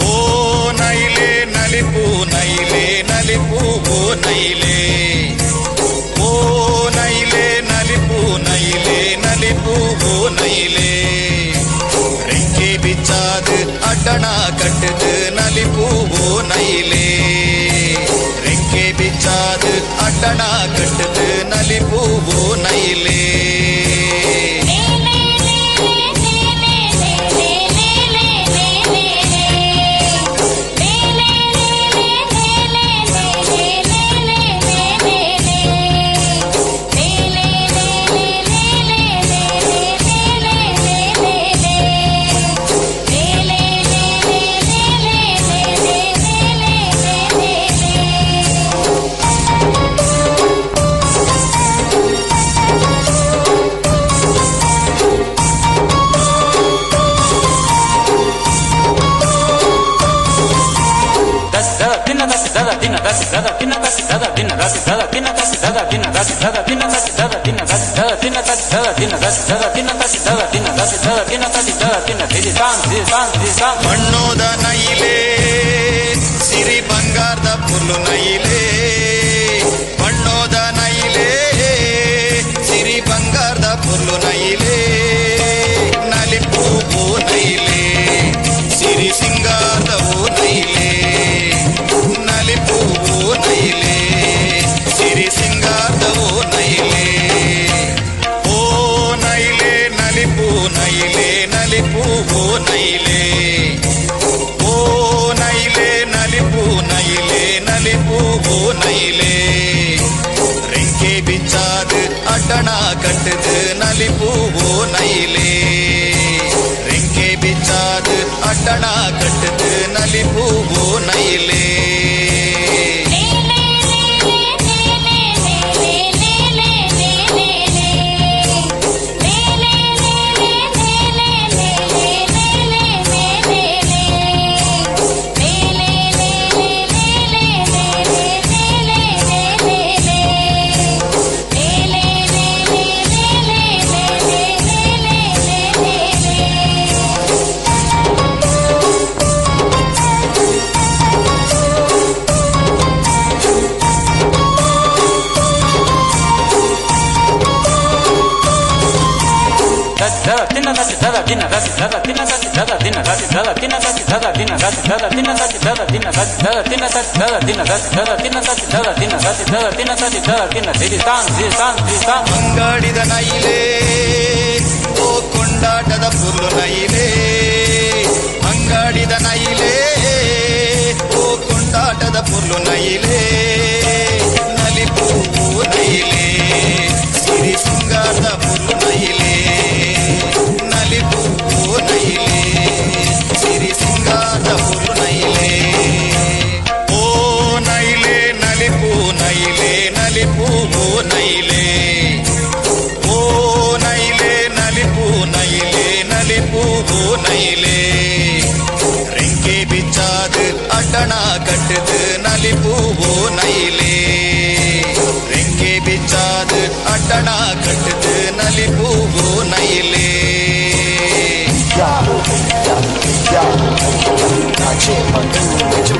ఓ నైలే నలిపు నైలే నలిపు ఓ నైలే ఓ నైలే నలిపు నైలే నలిపు ఓ నైలే ரெங்கே பிச்சாது அட்டனா கட்டுது நலிப்பு ஓ நைலே ரெங்கே பிச்சாது அட்டனா கட்டுது நலிப்பு ஓ நைலே ಮಣ್ಣೋದ ನೈಲೇ ಸಿರಿ ಬಂಗಾರದ ಪುಲ್ಲು ನೈಲೇ ಮಣ್ಣೋದ ನೈಲೇ ಸಿರಿ ಬಂಗಾರದ ಪುಲ್ಲು ನೈಲೇ ನಲಿಪು ಓ ನೈಲೇ ಸಿರಿ ಸಿಂಗಾರದ ಓ ನೈಲೇ ನಲಿಪು ಓ ನೈಲೇ ಸಿರಿ ಸಿಂಗಾರದ ಓ ನೈಲೇ ಓ ನೈಲೇ ನಲಿಪು ನೈಲೇ ನಲಿಪು ಓ ನೈಲೇ ಓ ನೈಲೇ ನಲಿಪು ನೈಲೇ ನಲಿಪು ಓ ನೈಲೇ ரெங்கே பிச்சாது அட்டனா கட்டுது நலிப்பு ஓ நைலே ரெங்கே பிச்சாது அட்டனா கட்டுது நலிப்பு ஓ நைலே ಅಂಗಾಡಿದ ನೈಲೇ ಓ ಕೊಂಡಾಟದ ಪುಲ್ಲು ನೈಲೇ ಅಂಗಾಡಿದ ನೈಲೇ ಓ ಕೊಂಡಾಟದ ಪುಲ್ಲು ನೈಲೇ ನಲಿಪು ಓ ನೈಲೇ ಸಿರಿ ಸಿಂಗಾರದ ಪುಲ್ಲು ನೈಲೇ ನಲಿಪು ಓ ನೈಲೇ ಸಿರಿ ಸಿಂಗಾರದ ಪುಲ್ಲು ನೈಲೇ ಓ ನೈಲೇ ನಲಿಪು ನೈಲೇ ನಲಿಪು ಓ ನೈಲೇ ಓ ನೈಲೇ ನಲಿಪು ನೈಲೇ ನಲಿಪು ಓ ನೈಲೇ ரெங்கே பிச்சாது அட்டனா கட்டுது நலிப்பு ஓ நைலே ரெங்கே பிச்சாது அட்டனா கட்டுது நலிப்பு ஓ நைலே Nache Madu